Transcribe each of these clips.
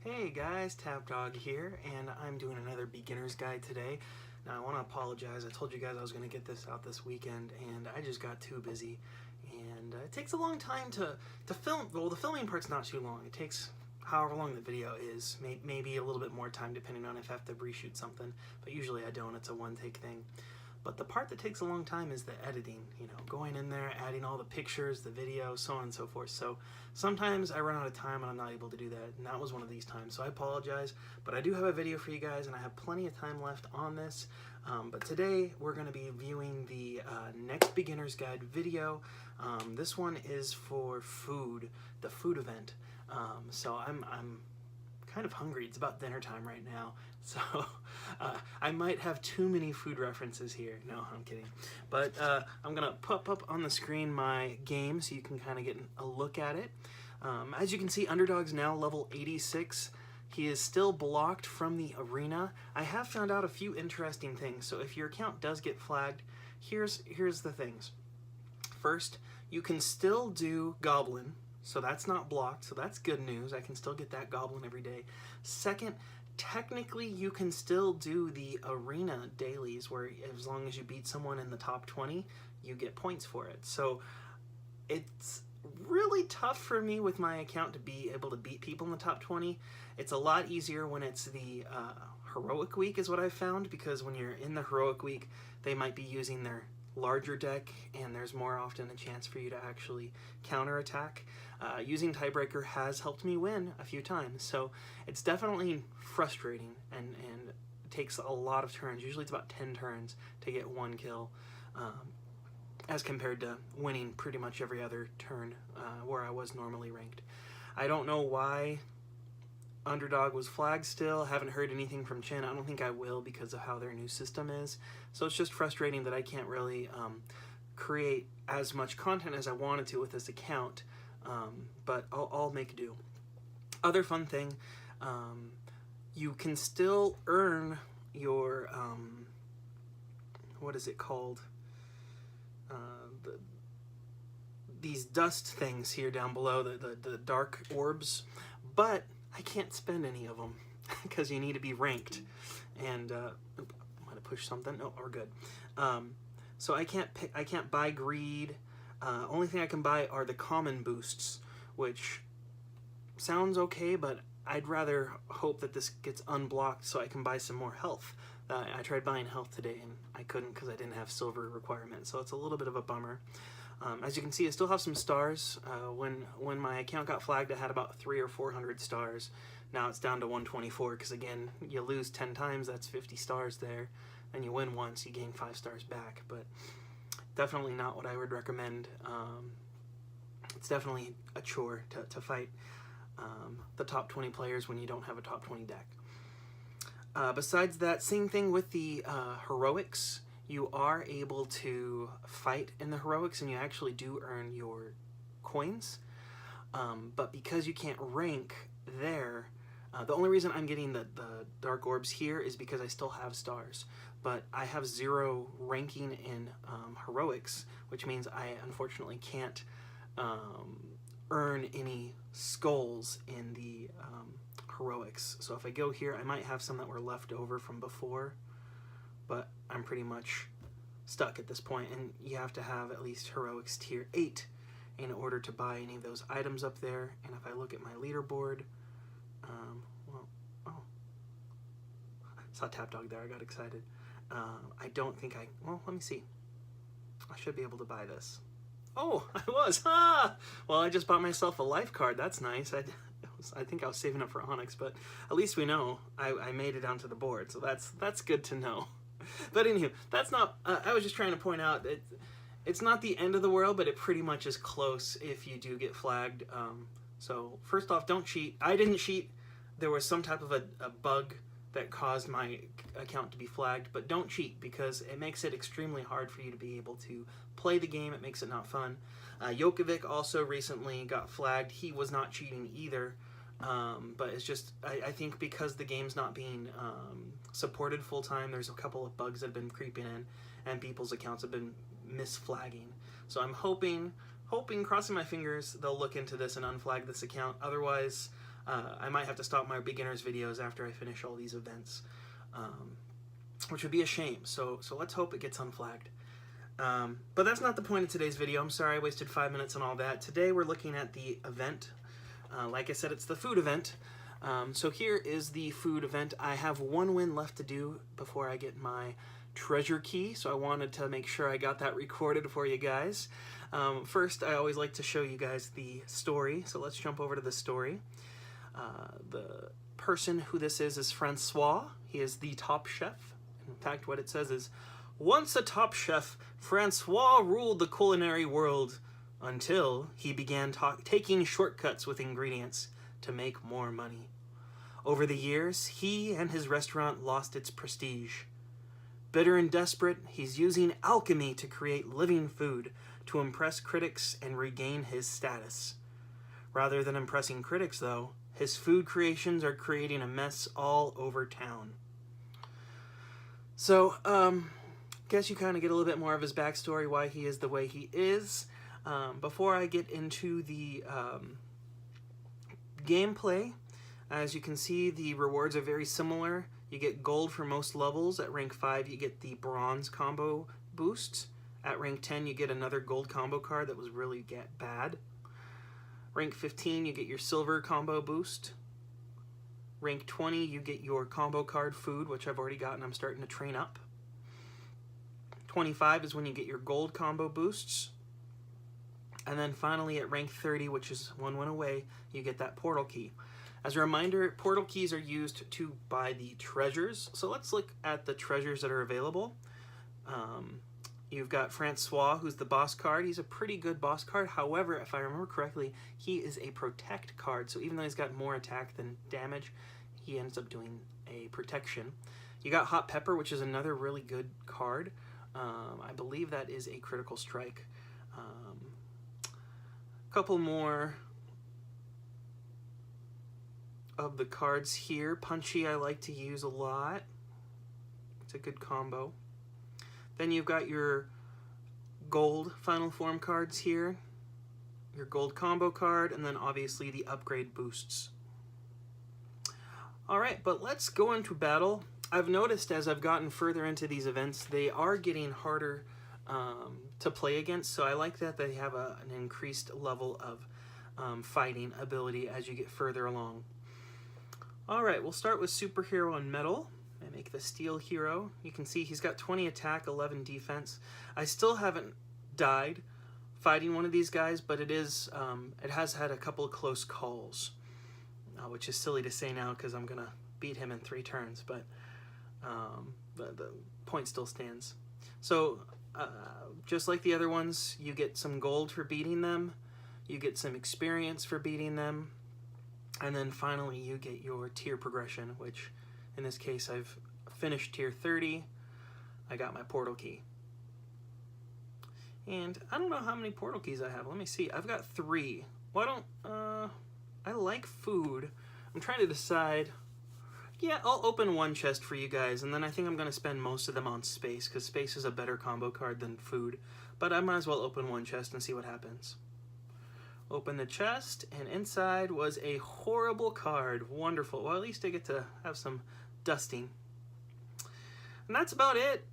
Hey guys, Tapdawg here, and I'm doing another beginner's guide today. Now I want to apologize. I told you guys I was going to get this out this weekend, and I just got too busy. And it takes a long time to film. Well, the filming part's not too long. It takes however long the video is, maybe a little bit more time depending on if I have to reshoot something. But usually I don't. It's a one-take thing. But the part that takes a long time is the editing, going in there, adding all the pictures, the video, so on and so forth. So sometimes I run out of time and I'm not able to do that, and that was one of these times. So I apologize, but I do have a video for you guys, and I have plenty of time left on this. But today we're going to be viewing the next beginner's guide video. This one is for food, the food event. So I'm kind of hungry. It's about dinner time right now, so I might have too many food references here. No, I'm kidding. But I'm gonna pop up on the screen my game so you can kind of get a look at it. As you can see, Underdog's now level 86. He is still blocked from the arena. I have found out a few interesting things. So if your account does get flagged, here's the things. First, you can still do Goblin, so that's not blocked, so that's good news. I can still get that Goblin every day. Second, technically you can still do the arena dailies, where as long as you beat someone in the top 20, you get points for it. So it's really tough for me with my account to be able to beat people in the top 20. It's a lot easier when it's the heroic week is what I've found, because when you're in the heroic week, they might be using their larger deck, and there's more often a chance for you to actually counterattack. Using Tiebreaker has helped me win a few times, so it's definitely frustrating, and it takes a lot of turns. Usually it's about 10 turns to get one kill, as compared to winning pretty much every other turn where I was normally ranked. I don't know why Underdog was flagged still. Haven't heard anything from Chin. I don't think I will because of how their new system is. So it's just frustrating that I can't really create as much content as I wanted to with this account, but I'll make do. Other fun thing, you can still earn your, what is it called? These dust things here down below, the dark orbs, but I can't spend any of them because you need to be ranked. And I might have pushed something. No, we're good. So I can't buy greed. Only thing I can buy are the common boosts, which sounds okay, but I'd rather hope that this gets unblocked so I can buy some more health. I tried buying health today and I couldn't because I didn't have silver requirement, so it's a little bit of a bummer. As you can see, I still have some stars. When my account got flagged, I had about 300 or 400 stars. Now it's down to 124 because, again, you lose 10 times, that's 50 stars there, and you win once, you gain 5 stars back. But definitely not what I would recommend. It's definitely a chore to fight the top 20 players when you don't have a top 20 deck. Besides that, same thing with the heroics. You are able to fight in the heroics, and you actually do earn your coins. But because you can't rank there, the only reason I'm getting the dark orbs here is because I still have stars. But I have 0 ranking in heroics, which means I unfortunately can't earn any skulls in the heroics. So if I go here, I might have some that were left over from before, but I'm pretty much stuck at this point, and you have to have at least heroics tier 8 in order to buy any of those items up there. And if I look at my leaderboard, saw Tapdawg there, I got excited. I don't think well, let me see. I should be able to buy this. Oh, I was. Well, I just bought myself a life card. That's nice. I think I was saving up for Onyx, but at least we know I made it onto the board, so that's good to know. But anywho, that's not, I was just trying to point out that it's not the end of the world, but it pretty much is close if you do get flagged. So first off, don't cheat. I didn't cheat. There was some type of a bug that caused my account to be flagged, but don't cheat because it makes it extremely hard for you to be able to play the game. It makes it not fun. Jokovic also recently got flagged. He was not cheating either. But it's just, I think because the game's not being supported full-time, there's a couple of bugs that have been creeping in, and people's accounts have been misflagging. So I'm hoping, crossing my fingers, they'll look into this and unflag this account. Otherwise, I might have to stop my beginners videos after I finish all these events, which would be a shame. So let's hope it gets unflagged. But that's not the point of today's video. I'm sorry I wasted 5 minutes on all that. Today we're looking at the event. Like I said, it's the food event. So here is the food event. I have one win left to do before I get my treasure key, so I wanted to make sure I got that recorded for you guys. First, I always like to show you guys the story, so let's jump over to the story. The person who this is Francois. He is the top chef. In fact, what it says is, once a top chef, Francois ruled the culinary world until he began taking shortcuts with ingredients to make more money. Over the years, he and his restaurant lost its prestige. Bitter and desperate, he's using alchemy to create living food to impress critics and regain his status. Rather than impressing critics, though, his food creations are creating a mess all over town. So, guess you kind of get a little bit more of his backstory, why he is the way he is. Before I get into the gameplay, as you can see, the rewards are very similar. You get gold for most levels. At rank 5, you get the bronze combo boost. At rank 10, you get another gold combo card that was really bad. Rank 15, you get your silver combo boost. Rank 20, you get your combo card food, which I've already gotten. I'm starting to train up. 25 is when you get your gold combo boosts. And then finally at rank 30, which is one win away, you get that portal key. As a reminder, portal keys are used to buy the treasures. So let's look at the treasures that are available. You've got Francois, who's the boss card. He's a pretty good boss card. However, if I remember correctly, he is a protect card. So even though he's got more attack than damage, he ends up doing a protection. You got Hot Pepper, which is another really good card. I believe that is a critical strike. A couple more of the cards here. Punchy I like to use a lot. It's a good combo. Then you've got your gold final form cards here, your gold combo card, and then obviously the upgrade boosts. Alright, but let's go into battle. I've noticed as I've gotten further into these events, they are getting harder to play against, so I like that they have an increased level of fighting ability as you get further along. Alright, we'll start with Superhero and Metal. I make the Steel Hero. You can see he's got 20 attack, 11 defense. I still haven't died fighting one of these guys, but it has had a couple of close calls, which is silly to say now because I'm going to beat him in 3 turns, but the point still stands. So, just like the other ones, you get some gold for beating them, you get some experience for beating them, and then finally you get your tier progression, which in this case I've finished tier 30. I got my portal key. And I don't know how many portal keys I have. Let me see. I've got 3. Why don't, I like food. I'm trying to decide. Yeah, I'll open one chest for you guys, and then I think I'm going to spend most of them on space, because space is a better combo card than food. But I might as well open one chest and see what happens. Open the chest, and inside was a horrible card. Wonderful. Well, at least I get to have some dusting. And that's about it.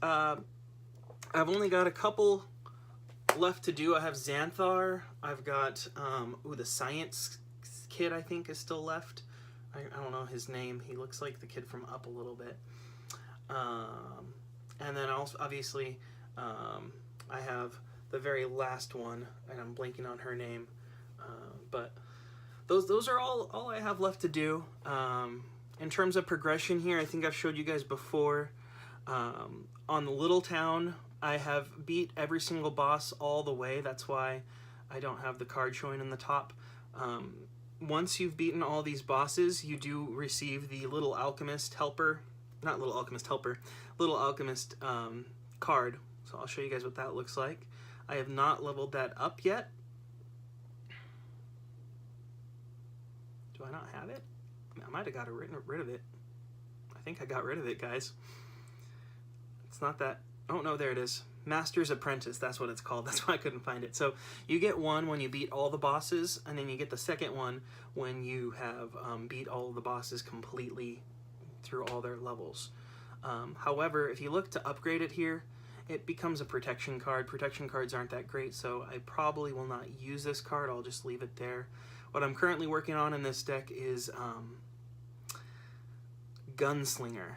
I've only got a couple left to do. I have Xanthar. I've got, the Science Kid, I think, is still left. I don't know his name. He looks like the kid from Up a little bit. And then also, obviously, I have the very last one, and I'm blanking on her name. But those are all I have left to do. In terms of progression here, I think I've showed you guys before. On the Little Town, I have beat every single boss all the way. That's why I don't have the card showing in the top. Once you've beaten all these bosses, you do receive the Little Alchemist helper. Not Little Alchemist helper. Little Alchemist card. So I'll show you guys what that looks like. I have not leveled that up yet. Do I not have it? I might have got rid of it. I think I got rid of it, guys. It's not that. Oh, no, there it is. Master's Apprentice, that's what it's called. That's why I couldn't find it. So you get one when you beat all the bosses, and then you get the second one when you have beat all the bosses completely through all their levels. However, if you look to upgrade it here, it becomes a protection card. Protection cards aren't that great, so I probably will not use this card. I'll just leave it there. What I'm currently working on in this deck is Gunslinger.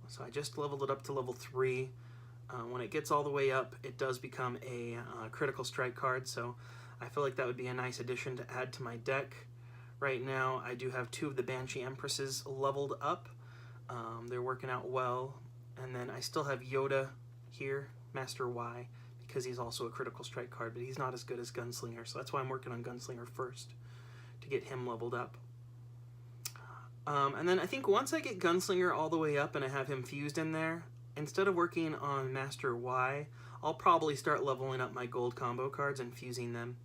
So I just leveled it up to level 3. When it gets all the way up, it does become a critical strike card, so I feel like that would be a nice addition to add to my deck. Right now, I do have 2 of the Banshee Empresses leveled up. They're working out well. And then I still have Yoda here, Master Y, because he's also a critical strike card, but he's not as good as Gunslinger, so that's why I'm working on Gunslinger first, to get him leveled up. And then I think once I get Gunslinger all the way up and I have him fused in there, instead of working on Master Y, I'll probably start leveling up my gold combo cards and fusing them.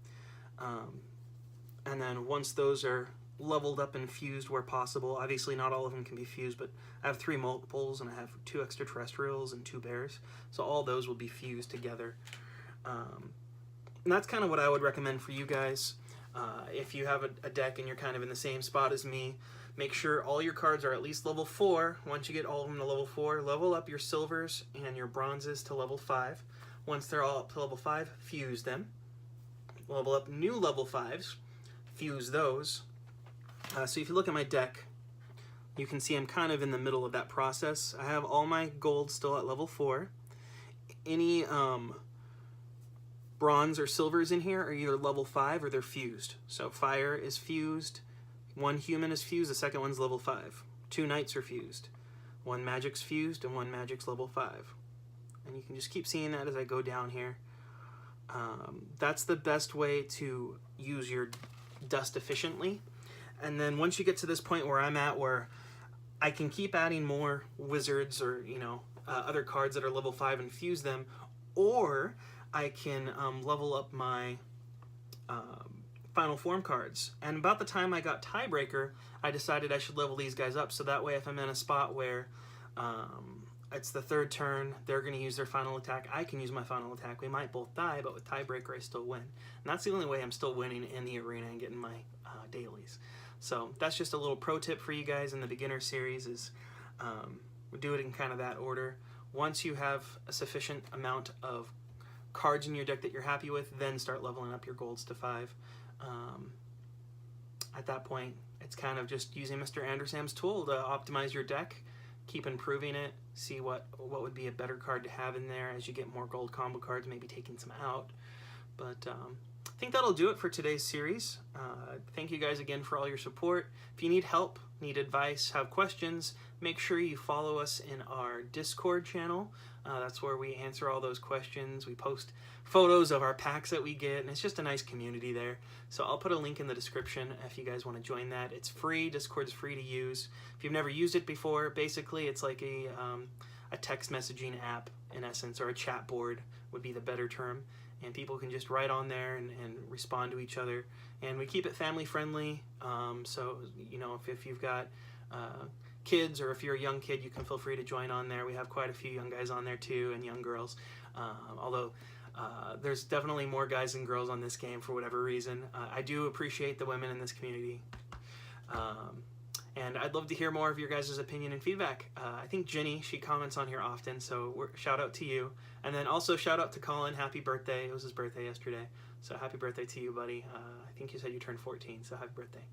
And then once those are leveled up and fused where possible, obviously not all of them can be fused, but I have 3 multiples and I have 2 extraterrestrials and 2 bears, so all those will be fused together. And that's kind of what I would recommend for you guys. If you have a deck and you're kind of in the same spot as me, make sure all your cards are at least level 4. Once you get all of them to level 4, level up your silvers and your bronzes to level 5. Once they're all up to level 5, fuse them. Level up new level 5s, fuse those. So if you look at my deck, you can see I'm kind of in the middle of that process. I have all my gold still at level 4. Any bronze or silvers in here are either level 5 or they're fused. So fire is fused, 1 human is fused, the second one's level 5. 2 knights are fused. 1 magic's fused and 1 magic's level 5. And you can just keep seeing that as I go down here. That's the best way to use your dust efficiently. And then once you get to this point where I'm at, where I can keep adding more wizards or, you know, other cards that are level 5 and fuse them, or I can level up my final form cards. And about the time I got Tiebreaker, I decided I should level these guys up, so that way if I'm in a spot where it's the 3rd turn, they're going to use their final attack, I can use my final attack. We might both die, but with Tiebreaker I still win. And that's the only way I'm still winning in the arena and getting my dailies. So that's just a little pro tip for you guys in the beginner series, is do it in kind of that order. Once you have a sufficient amount of cards in your deck that you're happy with, then start leveling up your golds to 5. At that point, it's kind of just using Mr. Andersam's tool to optimize your deck, keep improving it, see what would be a better card to have in there as you get more gold combo cards, maybe taking some out. But I think that'll do it for today's series. Thank you guys again for all your support. If you need help, need advice, have questions, make sure you follow us in our Discord channel. That's where we answer all those questions. We post photos of our packs that we get, and it's just a nice community there. So I'll put a link in the description if you guys want to join that. It's free. Discord's free to use. If you've never used it before, basically it's like a text messaging app in essence, or a chat board would be the better term. And people can just write on there and respond to each other. And we keep it family friendly. So, you know, if you've got kids, or if you're a young kid, you can feel free to join on there. We have quite a few young guys on there too, and young girls. Although there's definitely more guys than girls on this game for whatever reason. I do appreciate the women in this community. And I'd love to hear more of your guys' opinion and feedback. I think Jenny, she comments on here often, so shout out to you. And then also shout out to Colin, happy birthday. It was his birthday yesterday, so happy birthday to you, buddy. I think you said you turned 14, so happy birthday.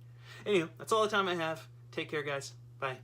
Anyway, that's all the time I have. Take care, guys. Bye.